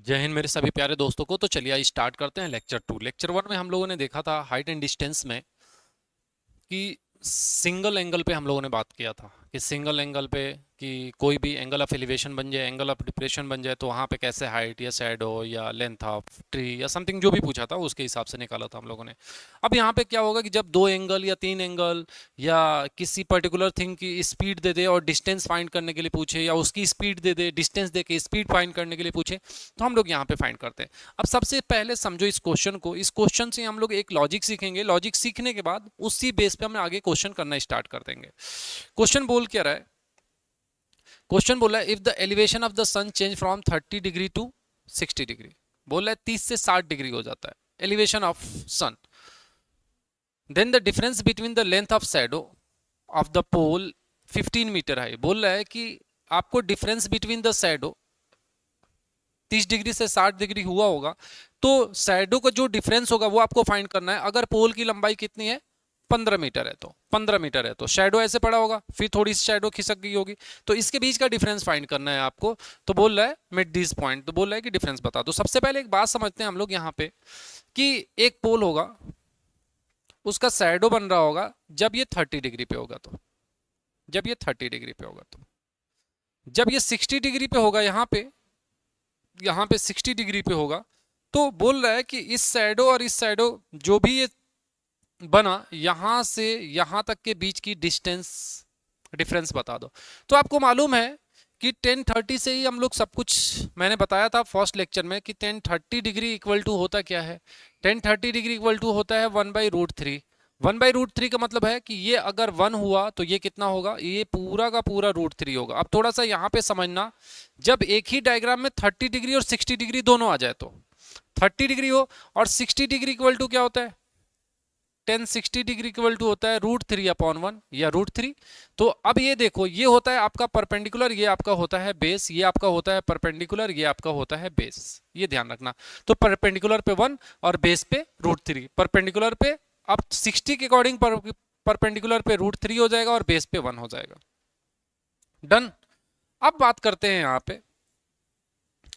जय हिंद मेरे सभी प्यारे दोस्तों को। तो चलिए आज स्टार्ट करते हैं लेक्चर 2। लेक्चर 1 में हम लोगों ने देखा था हाइट एंड डिस्टेंस में कि सिंगल एंगल पे हम लोगों ने बात किया था कि सिंगल एंगल पे कि कोई भी एंगल ऑफ एलिवेशन बन जाए, एंगल ऑफ डिप्रेशन बन जाए, तो वहाँ पे कैसे हाइट या शैडो या लेंथ ऑफ ट्री या समथिंग जो भी पूछा था उसके हिसाब से निकाला था हम लोगों ने। अब यहाँ पे क्या होगा कि जब दो एंगल या तीन एंगल या किसी पर्टिकुलर थिंग की स्पीड दे दे और डिस्टेंस फाइंड करने के लिए पूछे, या उसकी स्पीड दे दे डिस्टेंस दे के स्पीड फाइंड करने के लिए पूछे, तो हम लोग यहाँ पे फाइंड करते हैं। अब सबसे पहले समझो इस क्वेश्चन को। इस क्वेश्चन से हम लोग एक लॉजिक सीखेंगे। लॉजिक सीखने के बाद उसी बेस पे हम आगे क्वेश्चन करना स्टार्ट कर देंगे। क्वेश्चन बोल क्या रहा है? क्वेश्चन बोला है if the elevation of the sun change from 30 degree to 60 degree. बोल रहा है 30 से 60 डिग्री हो जाता है elevation of sun, then the difference between the length of shadow of the pole 15 metre high. बोल रहा है कि आपको difference between the shadow 30 degree से 60 डिग्री हुआ होगा, तो शैडो का जो डिफरेंस होगा वो आपको फाइंड करना है। अगर पोल की लंबाई कितनी है 15 मीटर है, तो 15 मीटर है तो शैडो ऐसे पड़ा होगा, फिर थोड़ी सी शैडो खिसक गई होगी, तो इसके बीच का डिफरेंस फाइंड करना है आपको। तो बोल रहा है मिड दिस पॉइंट, तो बोल रहा है कि डिफरेंस बता दो। सबसे पहले एक बात समझते हैं हम लोग यहाँ पे कि एक पोल होगा, उसका शैडो बन रहा होगा जब ये 30 डिग्री पे होगा, तो जब ये 30 डिग्री पे होगा, तो जब ये 60 डिग्री पे होगा, यहाँ पे 60 डिग्री पे होगा, तो बोल रहा है कि इस शैडो और इस शैडो जो भी ये बना यहां से यहां तक के बीच की डिफरेंस बता दो। तो आपको मालूम है कि 1030 से ही हम लोग सब कुछ, मैंने बताया था फर्स्ट लेक्चर में कि 1030 डिग्री इक्वल टू होता क्या है। 1030 डिग्री इक्वल टू होता है 1/√3। 1/√3 का मतलब है कि ये अगर 1 हुआ तो ये कितना होगा, ये पूरा का पूरा √3 होगा। अब थोड़ा सा यहाँ पे समझना, जब एक ही डायग्राम में 30 डिग्री और 60 डिग्री दोनों आ जाए, तो 30 डिग्री हो और 60 डिग्री इक्वल टू क्या होता है, 1060 डिग्री इक्वल टू होता है √3/1 या √3। तो अब ये देखो, ये होता है आपका परपेंडिकुलर, ये आपका होता है बेस, ये आपका होता है परपेंडिकुलर, ये आपका होता है बेस, ये ध्यान रखना। तो परपेंडिकुलर पे 1 और बेस पे √3। परपेंडिकुलर पे अब 60 के अकॉर्डिंग परपेंडिकुलर पे √3 हो जाएगा और बेस पे 1 हो जाएगा। डन। अब बात करते हैं यहाँ पे,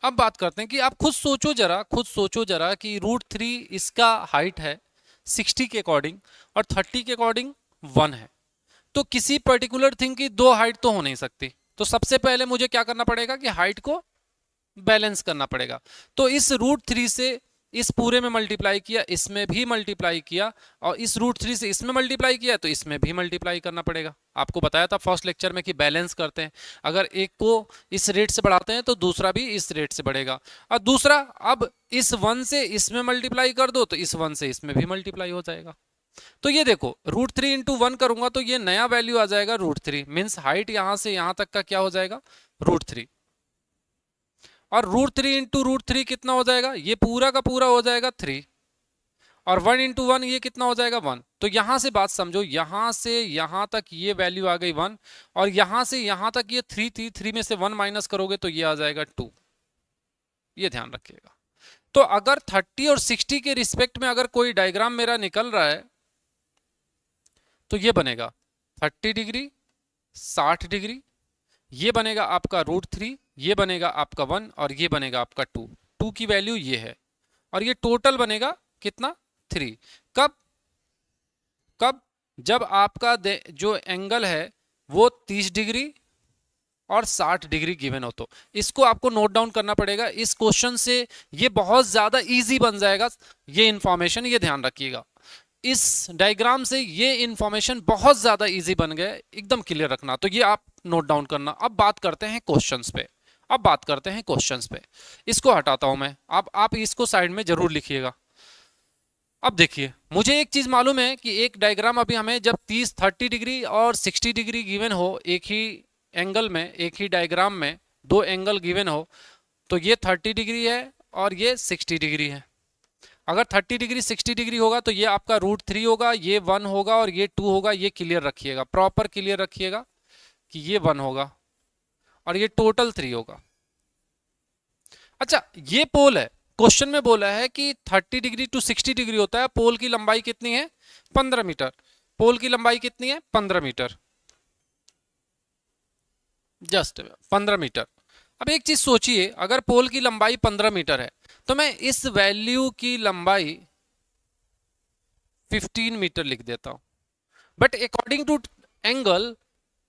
अब बात करते हैं कि आप खुद सोचो जरा, खुद सोचो जरा कि √3 इसका हाइट है 60 के अकॉर्डिंग और 30 के अकॉर्डिंग 1 है, तो किसी पर्टिकुलर थिंग की दो हाइट तो हो नहीं सकती। तो सबसे पहले मुझे क्या करना पड़ेगा कि हाइट को बैलेंस करना पड़ेगा। तो इस √3 से इस पूरे में मल्टीप्लाई किया, इसमें भी मल्टीप्लाई किया, और इस √3 से इसमें मल्टीप्लाई किया तो इसमें भी मल्टीप्लाई करना पड़ेगा। आपको बताया था फर्स्ट लेक्चर में कि बैलेंस करते हैं, अगर एक को इस रेट से बढ़ाते हैं तो दूसरा भी इस रेट से बढ़ेगा। और दूसरा, अब इस 1 से इसमें मल्टीप्लाई कर दो तो इस 1 से इसमें भी मल्टीप्लाई हो जाएगा। तो ये देखो √3 इंटू 1 करूंगा तो ये नया वैल्यू आ जाएगा √3, मीन्स हाइट यहां से यहां तक का क्या हो जाएगा, √3। और √3 इंटू √3 कितना हो जाएगा, ये पूरा का पूरा हो जाएगा 3, और 1 इंटू 1 ये कितना हो जाएगा 1। तो यहां से बात समझो, यहां से यहां तक ये वैल्यू आ गई 1, और यहां से यहां तक ये 3 थी, 3 में से 1 माइनस करोगे तो ये आ जाएगा 2। ये ध्यान रखिएगा। तो अगर 30 और 60 के रिस्पेक्ट में अगर कोई डायग्राम मेरा निकल रहा है तो ये बनेगा 30 डिग्री, 60 डिग्री, ये बनेगा आपका √3, ये बनेगा आपका 1, और ये बनेगा आपका 2। 2 की वैल्यू ये है, और ये टोटल बनेगा कितना, 3। कब कब जब आपका जो एंगल है वो 30 डिग्री और 60 डिग्री गिवन हो। तो इसको आपको नोट डाउन करना पड़ेगा इस क्वेश्चन से, ये बहुत ज्यादा इजी बन जाएगा ये इंफॉर्मेशन, ये ध्यान रखिएगा। इस डायग्राम से ये इंफॉर्मेशन बहुत ज्यादा इजी बन गया, एकदम क्लियर रखना। तो ये आप नोट डाउन करना। अब बात करते हैं क्वेश्चंस पे, अब बात करते हैं क्वेश्चंस पे। इसको हटाता हूं मैं, आप इसको साइड में जरूर लिखिएगा। अब देखिए, मुझे एक चीज मालूम है कि एक डायग्राम अभी हमें जब 30 डिग्री और 60 डिग्री गिवन हो, एक ही एंगल में, एक ही डायग्राम में दो एंगल गिवन हो, तो ये 30 डिग्री है और ये 60 डिग्री है। अगर 30 डिग्री 60 डिग्री होगा तो ये आपका √3 होगा, ये 1 होगा और ये 2 होगा। ये क्लियर रखिएगा, प्रॉपर क्लियर रखिएगा कि ये 1 होगा और ये टोटल 3 होगा। अच्छा, ये पोल है, क्वेश्चन में बोला है कि 30 डिग्री टू 60 डिग्री होता है। पोल की लंबाई कितनी है, 15 मीटर। पोल की लंबाई कितनी है, 15 मीटर, जस्ट 15 मीटर। अब एक चीज सोचिए, अगर पोल की लंबाई 15 मीटर है तो मैं इस वैल्यू की लंबाई 15 मीटर लिख देता हूं, बट अकॉर्डिंग टू एंगल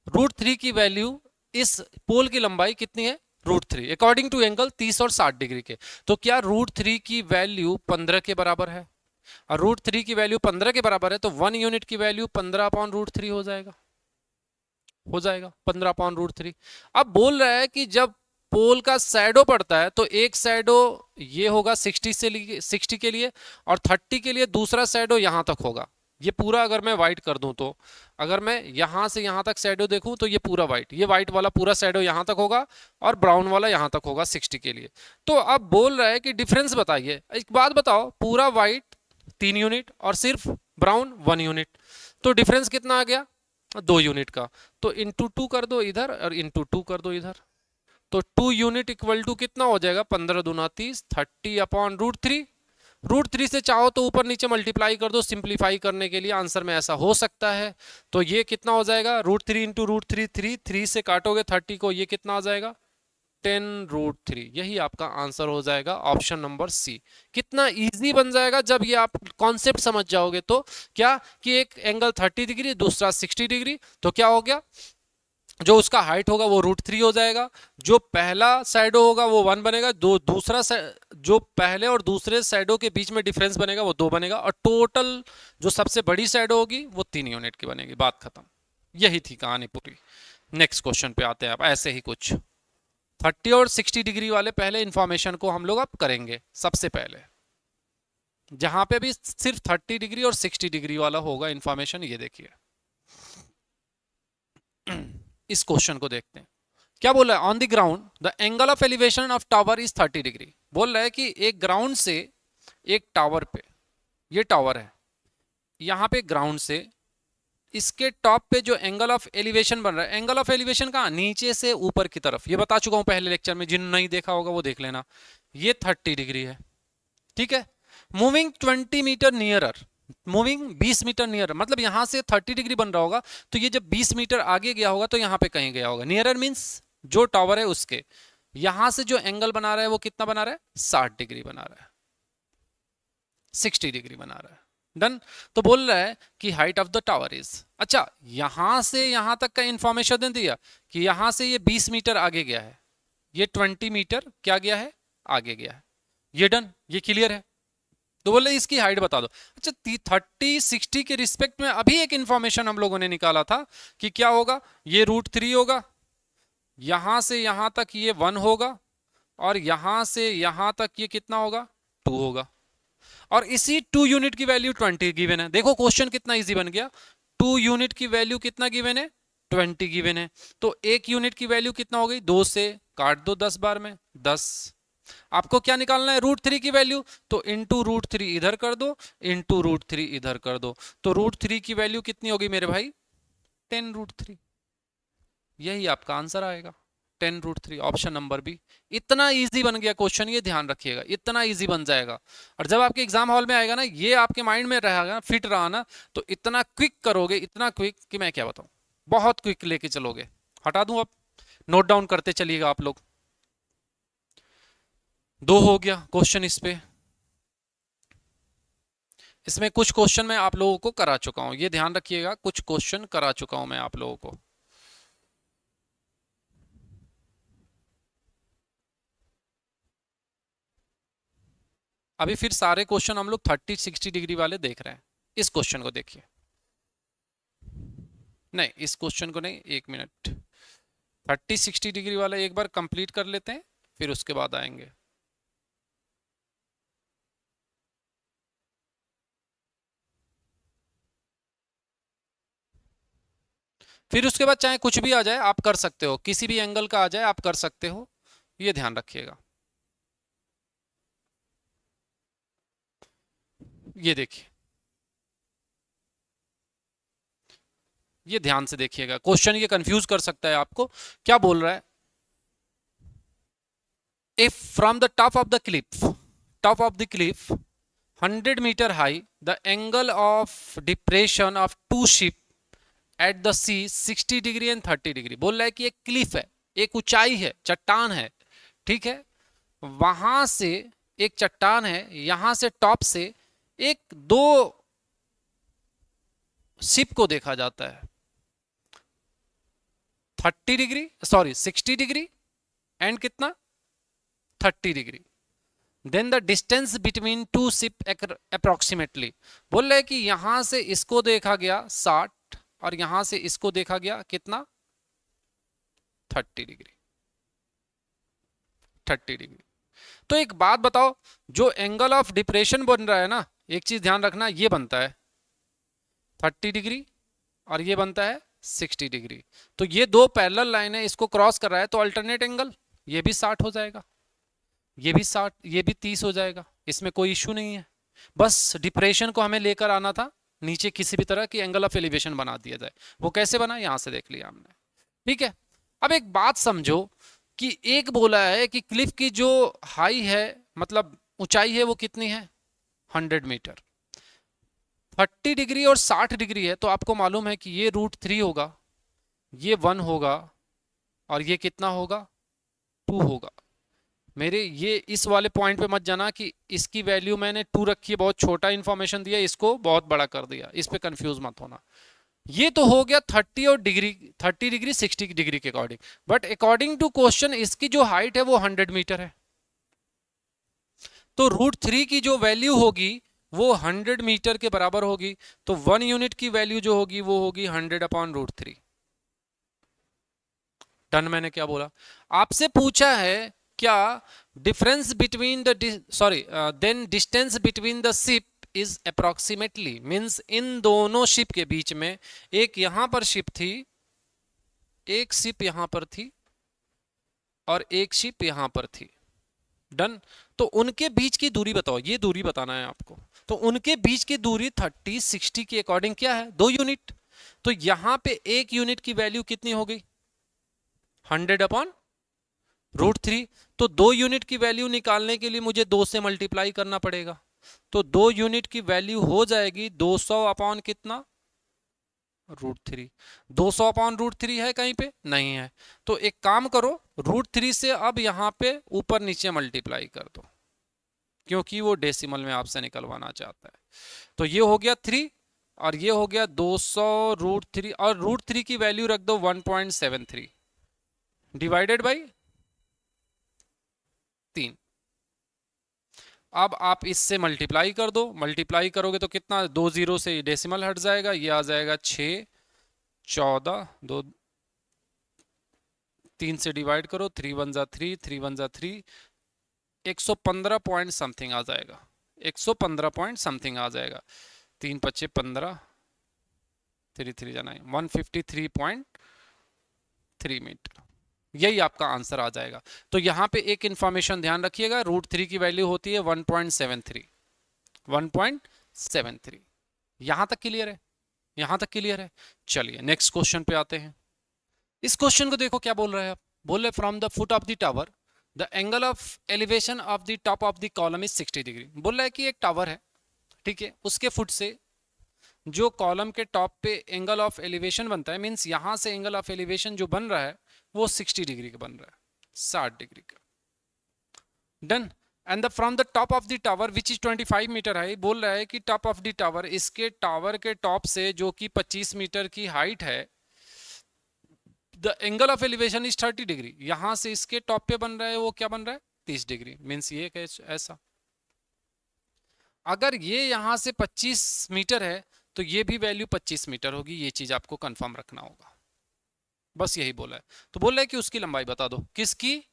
√3 की वैल्यू, इस पोल की लंबाई कितनी है? √3 अकॉर्डिंग टू एंगल 30 और 60 डिग्री के। तो क्या √3 की वैल्यू 15 के बराबर है? और √3 की वैल्यू 15 के बराबर है तो 1 यूनिट की वैल्यू 15/√3 हो जाएगा, 15/√3। अब बोल रहा है कि जब पोल का शैडो पड़ता है तो एक शैडो ये होगा 60 के लिए, और 30 के लिए दूसरा शैडो यहां तक होगा। ये पूरा अगर मैं व्हाइट कर दूं, तो अगर मैं यहां से यहां तक शैडो देखूं तो ये पूरा व्हाइट, ये व्हाइट वाला पूरा शैडो यहां तक होगा और ब्राउन वाला यहां तक होगा 60 के लिए। तो अब बोल रहा है कि डिफरेंस बताइए। एक बात बताओ, पूरा व्हाइट 3 यूनिट और सिर्फ ब्राउन 1 यूनिट, तो डिफरेंस कितना आ गया? 2 यूनिट का। तो इंटू 2 कर दो इधर और इंटू 2 कर दो इधर, तो 2 यूनिट इक्वल टू कितना हो जाएगा? 15 दूना 30, 30/√3। √3 से चाहो तो ऊपर नीचे मल्टीप्लाई कर दो सिंप्लीफाई करने के लिए, आंसर में ऐसा हो सकता है। तो ये कितना हो जाएगा? √3 इंटू √3 3 से काटोगे 30 को, ये कितना आ जाएगा? 10√3। यही आपका आंसर हो जाएगा, ऑप्शन नंबर सी। कितना इजी बन जाएगा जब ये आप कॉन्सेप्ट समझ जाओगे। तो क्या कि एक एंगल 30 डिग्री, दूसरा 60 डिग्री, तो क्या हो गया? जो उसका हाइट होगा वो √3 हो जाएगा, जो पहला शैडो होगा वो 1 बनेगा, जो पहले और दूसरे शैडो के बीच में डिफरेंस बनेगा वो 2 बनेगा, और टोटल जो सबसे बड़ी शैडो होगी वो 3 यूनिट की बनेगी। बात खत्म। यही थी कहानी पूरी। नेक्स्ट क्वेश्चन पे आते हैं। आप ऐसे ही कुछ 30 और 60 डिग्री वाले पहले इंफॉर्मेशन को हम लोग अब करेंगे सबसे पहले, जहां पे भी सिर्फ 30 डिग्री और 60 डिग्री वाला होगा इंफॉर्मेशन। ये देखिए इस क्वेश्चन को देखते हैं। क्या बोल रहा है? On the ground the angle of elevation of tower is 30 degree. बोल रहा है कि एक ग्राउंड से एक टावर पे, ये टावर है, यहां पे ग्राउंड से इसके टॉप पे जो एंगल ऑफ एलिवेशन बन रहा है, एंगल ऑफ एलिवेशन कहां? नीचे से ऊपर की तरफ। ये बता चुका हूं पहले लेक्चर में, जिन्होंने नहीं देखा होगा वो देख लेना। ये 30 डिग्री है, ठीक है। Moving 20 metre nearer, moving 20 metre nearer, मतलब यहां से 30 डिग्री बन रहा होगा तो ये जब 20 मीटर आगे गया होगा तो यहां पे कहीं गया होगा। नियरर मींस जो टावर है उसके यहां से जो एंगल बना रहा है वो कितना बना रहा है? 60 डिग्री बना रहा है, 60 डिग्री बना रहा है। डन। तो बोल रहा है कि height of the tower is, अच्छा यहां से यहां तक का इंफॉर्मेशन दे दिया कि यहां से ये 20 मीटर आगे गया है, ये 20 मीटर क्या गया है? आगे गया है। ये डन, ये क्लियर है। तो बोले इसकी हाइट बता दो। अच्छा 30 60 के रिस्पेक्ट में अभी एक इंफॉर्मेशन हम लोगों ने निकाला था कि क्या होगा? ये √3 होगा, यहां से यहां तक ये 1 होगा, और यहां से यहां तक ये कितना होगा? 2 होगा, और इसी 2 यूनिट की वैल्यू 20 गिवन है। देखो क्वेश्चन कितना इजी बन गया। 2 यूनिट की वैल्यू कितना गिवन है? 20 गिवन है। तो 1 यूनिट की वैल्यू कितना हो गई? 2 से काट दो 10 बार में 10। आपको क्या निकालना है? √3 की वैल्यू, तो इंटू √3 इधर कर दो, इंटू √3 इधर कर दो, तो √3 की वैल्यू कितनी होगी मेरे भाई? 10√3। यही आपका आंसर आएगा, 10√3, ऑप्शन नंबर बी। इतना इजी बन गया क्वेश्चन, ये ध्यान रखिएगा, इतना इजी बन जाएगा। और जब आपके एग्जाम हॉल में आएगा ना, ये आपके माइंड में रहेगा, फिट रहा ना, तो इतना क्विक करोगे, इतना क्विक कि मैं क्या बताऊं, बहुत क्विक लेके चलोगे। हटा दूं अब, नोट डाउन करते चलिएगा आप लोग। 2 हो गया क्वेश्चन इस पे। इसमें कुछ क्वेश्चन मैं आप लोगों को करा चुका हूं, ये ध्यान रखिएगा, कुछ क्वेश्चन करा चुका हूं मैं आप लोगों को। अभी फिर सारे क्वेश्चन हम लोग 30 60 डिग्री वाले देख रहे हैं। इस क्वेश्चन को देखिए, नहीं इस क्वेश्चन को नहीं, 1 मिनट, 30 60 डिग्री वाला एक बार कंप्लीट कर लेते हैं, फिर उसके बाद आएंगे। फिर उसके बाद चाहे कुछ भी आ जाए आप कर सकते हो, किसी भी एंगल का आ जाए आप कर सकते हो, ये ध्यान रखिएगा। ये देखिए, ये ध्यान से देखिएगा, क्वेश्चन ये कंफ्यूज कर सकता है आपको। क्या बोल रहा है? If from the top of the cliff 100 metre high the angle of depression of 2 ship at the sea 60 degree and 30 degree. बोल रहा है कि एक क्लिफ है, एक ऊंचाई है, चट्टान है, ठीक है, वहां से एक चट्टान है, यहां से टॉप से एक दो शिप को देखा जाता है, 30 डिग्री, सॉरी 60 डिग्री एंड कितना 30 degree. Then the distance between two ship approximately, बोल रहे कि यहां से इसको देखा गया 60 और यहां से इसको देखा गया कितना 30 डिग्री, 30 डिग्री। तो एक बात बताओ, जो एंगल ऑफ डिप्रेशन बन रहा है ना, एक चीज ध्यान रखना, ये बनता है 30 डिग्री और ये बनता है 60 डिग्री। तो ये दो पैरेलल लाइन है, इसको क्रॉस कर रहा है, तो अल्टरनेट एंगल ये भी 60 हो जाएगा, ये भी 60, ये भी 30 हो जाएगा, इसमें कोई इश्यू नहीं है। बस डिप्रेशन को हमें लेकर आना था नीचे, किसी भी तरह की एंगल ऑफ एलिवेशन बना दिया जाए। वो कैसे बना, यहां से देख लिया हमने। ठीक है, अब एक बात समझो कि एक बोला है कि क्लिफ की जो हाई है, मतलब ऊंचाई है, वो कितनी है 100 मीटर। 30 डिग्री और 60 डिग्री है, तो आपको मालूम है कि ये √3 होगा, ये 1 होगा और ये कितना होगा 2 होगा। मेरे ये इस वाले पॉइंट पे मत जाना कि इसकी वैल्यू मैंने 2 रखी है, बहुत छोटा इंफॉर्मेशन दिया, इसको बहुत बड़ा कर दिया, इस पे कंफ्यूज मत होना। ये तो हो गया 30 और डिग्री, 30 डिग्री 60 डिग्री के according, but according to question इसकी जो हाइट है वो 100 मीटर है। तो √3 की जो वैल्यू होगी वो 100 मीटर के बराबर होगी, तो 1 यूनिट की वैल्यू जो होगी वो होगी 100/√3। डन। मैंने क्या बोला, आपसे पूछा है क्या difference between the sorry then distance between the ship is approximately, means इन दोनों शिप के बीच में, एक यहां पर शिप थी, एक शिप यहां पर थी और एक शिप यहां पर थी। डन। तो उनके बीच की दूरी बताओ, ये दूरी बताना है आपको। तो उनके बीच की दूरी 30 60 के अकॉर्डिंग क्या है 2 यूनिट। तो यहां पे 1 यूनिट की वैल्यू कितनी हो गई 100/√3। तो 2 यूनिट की वैल्यू निकालने के लिए मुझे 2 से मल्टीप्लाई करना पड़ेगा, तो 2 यूनिट की वैल्यू हो जाएगी 200 अपॉन कितना √3। 200/√3 है कहीं पे नहीं है, तो एक काम करो √3 से अब यहां पे ऊपर नीचे मल्टीप्लाई कर दो, क्योंकि वो डेसिमल में आपसे निकलवाना चाहता है। तो ये हो गया 3 और ये हो गया 200√3, और √3 की वैल्यू रख दो 1.73 डिवाइडेड बाई 3। अब आप इससे मल्टीप्लाई कर दो, मल्टीप्लाई करोगे तो कितना, 2 जीरो से डेसिमल हट जाएगा, ये आ जाएगा 6 14, 2 3 से डिवाइड करो, 3 1 जा 3, 3 1 जा 3, 115 पॉइंट समथिंग आ जाएगा, 115 पॉइंट समथिंग आ जाएगा। 3 5 15, 3 3 जा 9, 153.3 मीटर, यही आपका आंसर आ जाएगा। तो यहां पे एक इंफॉर्मेशन ध्यान रखिएगा, √3 की वैल्यू होती है 1.73, 1.73। यहां तक क्लियर है, यहां तक क्लियर है। चलिए नेक्स्ट क्वेश्चन पे आते हैं। इस क्वेश्चन को देखो क्या बोल रहे हैं आप, बोल रहे from the foot of the tower the angle of elevation of the top of the column is 60 degree. बोल रहा है कि एक टावर है, ठीक है, उसके फुट से जो कॉलम के टॉप पे एंगल ऑफ एलिवेशन बनता है, मींस यहां से एंगल ऑफ एलिवेशन जो बन रहा है वो 60 डिग्री का बन रहा है, 60 डिग्री का। Done. And the from the top of the tower which is 25 metre है, बोल रहा है कि टॉप ऑफ द टावर, इसके टावर के टॉप से जो कि 25 मीटर की हाइट है, the angle of elevation is 30 degree. यहां से इसके टॉप पे बन रहा है वो क्या बन रहा है 30 डिग्री, मीन्स ये ऐसा। अगर ये यहां से 25 मीटर है तो ये भी वैल्यू 25 मीटर होगी, ये चीज आपको कंफर्म रखना होगा, बस यही बोला है। तो बोल रहा है कि उसकी लंबाई बता दो, किसकी,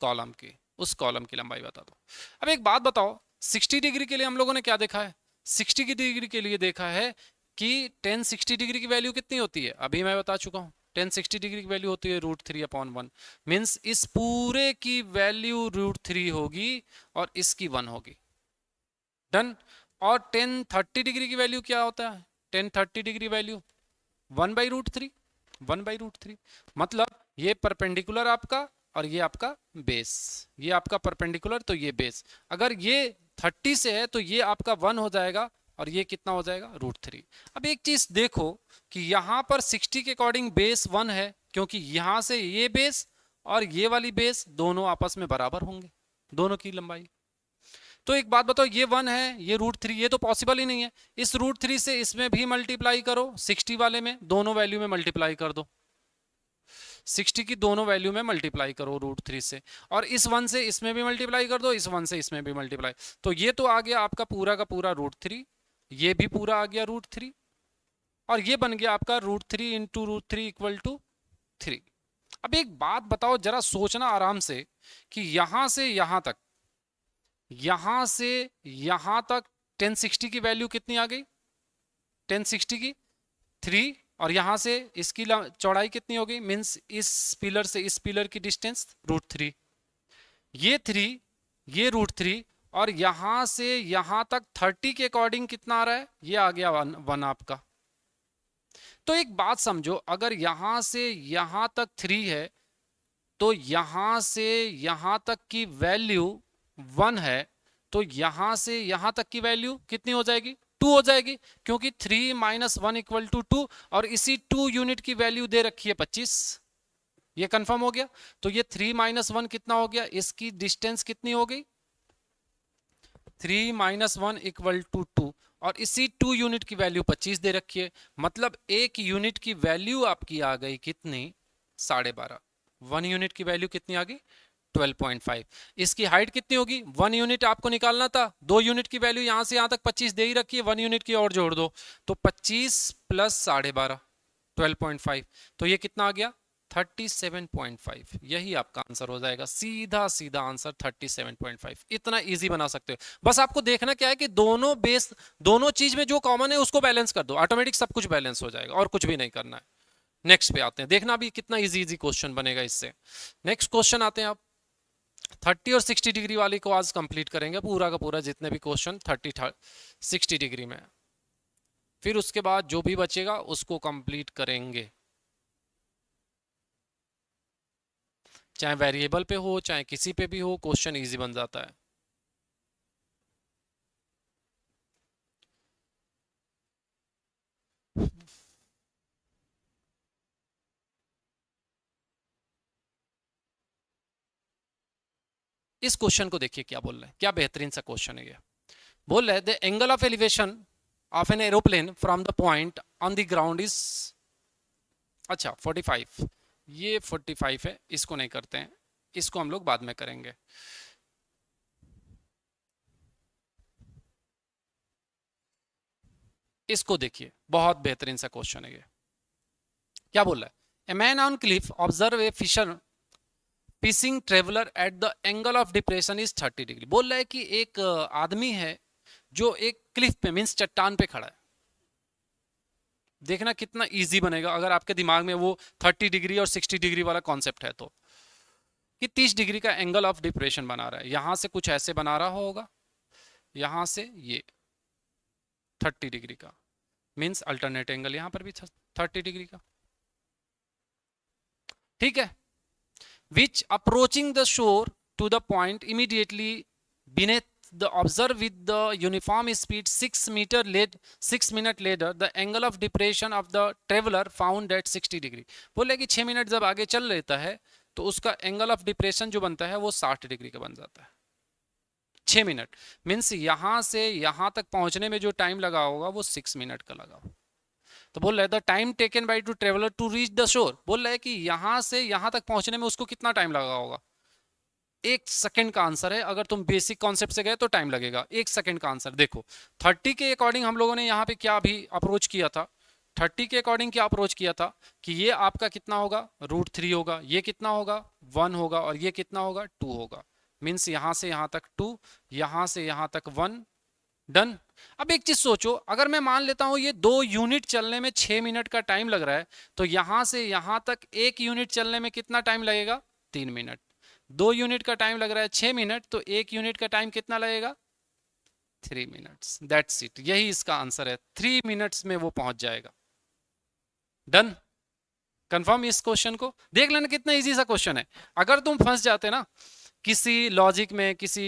कॉलम की, उस कॉलम की लंबाई बता दो। अब एक बात बताओ, 60 डिग्री के लिए हम लोगों ने क्या देखा है, 60 डिग्री के लिए देखा है कि tan 60 डिग्री की वैल्यू कितनी होती है, अभी मैं बता चुका हूं, tan 60 डिग्री की वैल्यू होती है √3/1, मीन्स इस पूरे की वैल्यू √3 होगी और इसकी 1 होगी। डन। और tan 30 डिग्री की वैल्यू क्या होता है, tan 30 डिग्री वैल्यू 1/√3, 1/√3, मतलब ये परपेंडिकुलर आपका और ये आपका बेस, ये आपका परपेंडिकुलर तो ये बेस। अगर ये 30 से है तो ये आपका 1 हो जाएगा और ये कितना हो जाएगा √3। अब एक चीज देखो कि यहां पर 60 के अकॉर्डिंग बेस 1 है, क्योंकि यहां से ये बेस और ये वाली बेस दोनों आपस में बराबर होंगे, दोनों की लंबाई। तो एक बात बताओ, ये 1 है, ये √3, ये तो पॉसिबल ही नहीं है। इस √3 से इसमें भी मल्टीप्लाई करो, 60 वाले में दोनों वैल्यू में मल्टीप्लाई कर दो, 60 की दोनों वैल्यू में मल्टीप्लाई करो √3 से, और इस 1 से इसमें भी मल्टीप्लाई कर दो, इस 1 से इसमें भी मल्टीप्लाई। तो ये तो आ गया आपका पूरा का पूरा √3, ये भी पूरा आ गया √3, और ये बन गया आपका √3 इंटू √3 इक्वल टू 3। अब एक बात बताओ, जरा सोचना आराम से, कि यहां से यहां तक, यहां से यहां तक 1060 की वैल्यू कितनी आ गई, 1060 की 3, और यहां से इसकी चौड़ाई कितनी हो गई, मीन्स इस पिलर से इस पिलर की डिस्टेंस √3, ये 3, ये √3, और यहां से यहां तक 30 के अकॉर्डिंग कितना आ रहा है, ये आ गया 1 आपका। तो एक बात समझो, अगर यहां से यहां तक 3 है, तो यहां से यहां तक की वैल्यू 1 है, तो यहां से यहां तक की वैल्यू कितनी हो जाएगी, 2 हो जाएगी, क्योंकि 3 - 1 इक्वल टू 2, और इसी 2 यूनिट की वैल्यू दे रखी है 25। ये कंफर्म हो गया। तो ये 3 - 1 कितना हो गया, इसकी डिस्टेंस कितनी हो गई, 3 - 1 इक्वल टू 2, और इसी 2 यूनिट की वैल्यू 25 दे रखी है। मतलब एक यूनिट की वैल्यू आपकी आ गई कितनी, 12.5। 1 यूनिट की वैल्यू कितनी आ गई, 12.5। इसकी हाइट कितनी होगी, 1 यूनिट आपको निकालना था, 2 यूनिट की वैल्यू यहां से यहां तक 25 दे ही रखी है, 1 यूनिट की और जोड़ दो, तो 25 प्लस 12.5, 12.5, तो ये कितना आ गया, 37.5। यही आपका आंसर हो जाएगा, सीधा सीधा आंसर 37.5। इतना इजी बना सकते हो। बस आपको देखना क्या है कि दोनों बेस, दोनों चीज में जो कॉमन है उसको बैलेंस कर दो, ऑटोमेटिक सब कुछ बैलेंस हो जाएगा, और कुछ भी नहीं करना है। नेक्स्ट पे आते हैं, देखना भी कितना इजी इजी क्वेश्चन बनेगा इससे। नेक्स्ट क्वेश्चन आते हैं आप, 30 और 60 डिग्री वाली को आज कंप्लीट करेंगे पूरा का पूरा, जितने भी क्वेश्चन 30 60 डिग्री में, फिर उसके बाद जो भी बचेगा उसको कंप्लीट करेंगे, चाहे वेरिएबल पे हो चाहे किसी पे भी हो, क्वेश्चन इजी बन जाता है। इस क्वेश्चन को देखिए क्या बोल रहे हैं, क्या बेहतरीन सा क्वेश्चन है ये। बोल रहे हैं the angle of elevation of an aeroplane from the point on the ground is, अच्छा 45, ये 45 है, इसको नहीं करते हैं, इसको हम लोग बाद में करेंगे। इसको देखिए, बहुत बेहतरीन सा क्वेश्चन है ये। क्या बोल रहा है, a man on cliff observe a fisher passing traveller at the angle of depression is 30 degree. बोल रहा है कि एक आदमी है जो एक क्लिफ पे, मीन्स चट्टान पे खड़ा है। देखना कितना इजी बनेगा अगर आपके दिमाग में वो 30 डिग्री और 60 डिग्री वाला कॉन्सेप्ट है, तो कि 30 डिग्री का एंगल ऑफ डिप्रेशन बना रहा है, यहां से कुछ ऐसे बना रहा होगा, यहां से ये 30 डिग्री का, मीन्स अल्टरनेट एंगल यहां पर भी 30 डिग्री का, ठीक है। which approaching the shore to the point immediately beneath the observe with the uniform speed 6 minute later the angle of depression of the traveler found at 60 degree. बोले कि 6 minute जब आगे चल लेता है तो उसका एंगल ऑफ डिप्रेशन जो बनता है वो 60 डिग्री का बन जाता है। 6 मिनट मीन्स यहां से यहां तक पहुंचने में जो टाइम लगा होगा वो 6 मिनट का लगा। तो बोल रहा है the time taken by two traveller to reach the shore, बोल रहा है कि यहां से यहां तक पहुंचने में उसको कितना टाइम लगा होगा, 1 सेकंड का आंसर है। अगर तुम बेसिक कॉन्सेप्ट से गए तो टाइम लगेगा, 1 सेकंड का आंसर। देखो 30 के अकॉर्डिंग हम लोगों ने यहाँ पे क्या भी अप्रोच किया था, 30 के अकॉर्डिंग क्या अप्रोच किया था कि ये आपका कितना होगा, √3 होगा, ये कितना होगा 1 होगा, और ये कितना होगा 2 होगा, मीन्स यहां से यहां तक 2, यहां से यहां तक 1, डन। अब एक चीज सोचो, अगर मैं मान लेता हूं ये 2 यूनिट चलने में 6 मिनट का टाइम लग रहा है, तो यहां से यहां तक 1 यूनिट चलने में कितना टाइम लगेगा, 3 मिनट। 2 यूनिट का टाइम लग रहा है 6 मिनट, तो 1 यूनिट का टाइम कितना लगेगा, 3 मिनट्स। दैट्स इट, यही इसका आंसर है, 3 मिनट्स में वो पहुंच जाएगा। Done, confirm. इस क्वेश्चन को देख लेना कितना इजी सा क्वेश्चन है। अगर तुम फंस जाते ना किसी लॉजिक में, किसी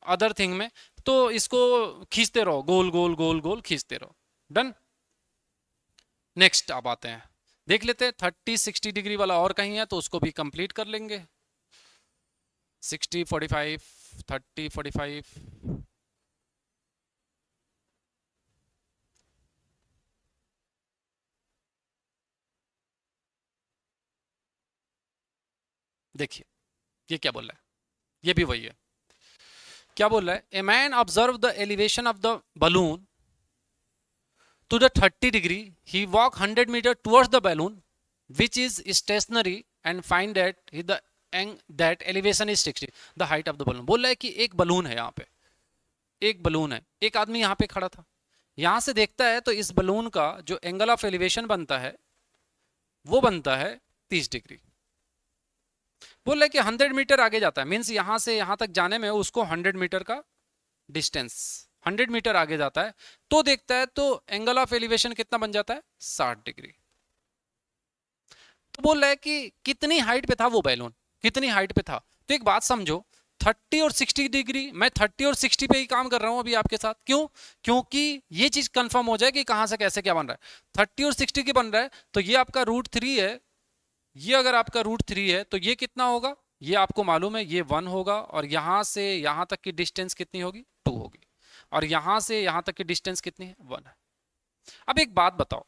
अदर थिंग में, तो इसको खींचते रहो, गोल गोल गोल गोल खींचते रहो। डन। नेक्स्ट अब आते हैं, देख लेते हैं 30-60 डिग्री वाला और कहीं है तो उसको भी कंप्लीट कर लेंगे। 60-45, 30-45, देखिए ये क्या बोल रहा है, ये भी वही है। क्या बोल रहा है, a man observe the elevation of the balloon to the 30 degree, he walk 100 meter towards the balloon which is stationary and find that elevation is 60, the height of the balloon। बोल रहा है कि एक बलून है, यहाँ पे एक balloon है, एक आदमी यहाँ पे खड़ा था, यहाँ से देखता है तो इस बलून का जो एंगल ऑफ एलिवेशन बनता है वो बनता है 30 डिग्री। बोल रहा है कि 100 मीटर आगे जाता है, मीन्स यहाँ से यहाँ तक जाने में उसको 100 मीटर का डिस्टेंस, 100 मीटर आगे जाता है तो देखता है तो एंगल ऑफ एलिवेशन कितना बन जाता है, 60 डिग्री। तो बोल रहा है कि कितनी हाइट पे था वो बैलून, कितनी हाइट पे था। तो एक बात समझो, 30 और 60 डिग्री, मैं 30 और 60 पे ही काम कर रहा हूं अभी आपके साथ, क्यों, क्योंकि ये चीज कंफर्म हो जाए कि कहां से कैसे क्या बन रहा है। 30 और 60 की बन रहा है तो ये आपका √3 है, ये अगर आपका √3 है तो ये कितना होगा, ये आपको मालूम है ये 1 होगा, और यहां से यहां तक की डिस्टेंस कितनी होगी, 2 होगी, और यहां से यहां तक की डिस्टेंस कितनी है, 1 है। अब एक बात बताओ,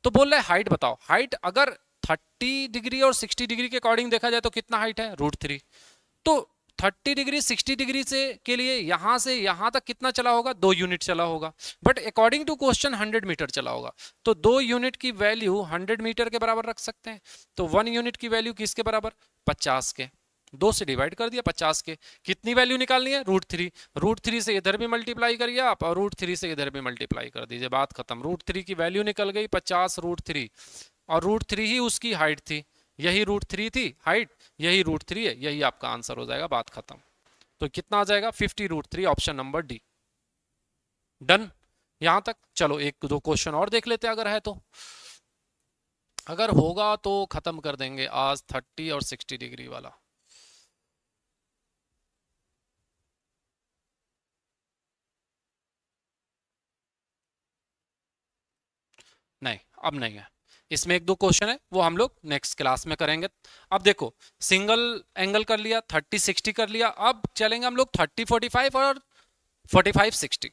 तो बोल रहा है हाइट बताओ, हाइट अगर 30 डिग्री और 60 डिग्री के अकॉर्डिंग देखा जाए तो कितना हाइट है, √3। तो 30 डिग्री 60 डिग्री से के लिए यहां से यहां तक कितना चला होगा, 2 यूनिट चला होगा, but according to question 100 metre चला होगा, तो 2 यूनिट की वैल्यू 100 मीटर के बराबर रख सकते हैं। तो 1 यूनिट की वैल्यू किसके बराबर, 50 के, 2 से डिवाइड कर दिया 50 के, कितनी वैल्यू निकालनी है, √3, √3 से इधर भी मल्टीप्लाई करिए आप और √3 से इधर भी मल्टीप्लाई कर दीजिए, बात खत्म। √3 की वैल्यू निकल गई 50 √3, और √3 ही उसकी हाइट थी, यही √3 थी हाइट, यही √3 है, यही आपका आंसर हो जाएगा, बात खत्म। तो कितना आ जाएगा, 50 √3, ऑप्शन नंबर डी। डन यहां तक। चलो एक दो क्वेश्चन और देख लेते हैं अगर है तो, अगर होगा तो खत्म कर देंगे आज 30 और 60 डिग्री वाला। नहीं अब नहीं है, इसमें एक दो क्वेश्चन है वो हम लोग नेक्स्ट क्लास में करेंगे। अब देखो सिंगल एंगल कर लिया, 30-60 कर लिया, अब चलेंगे हम लोग 30-45 और 45-60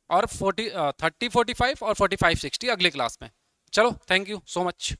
और 30-45 और 45-60 अगले क्लास में। चलो थैंक यू सो मच।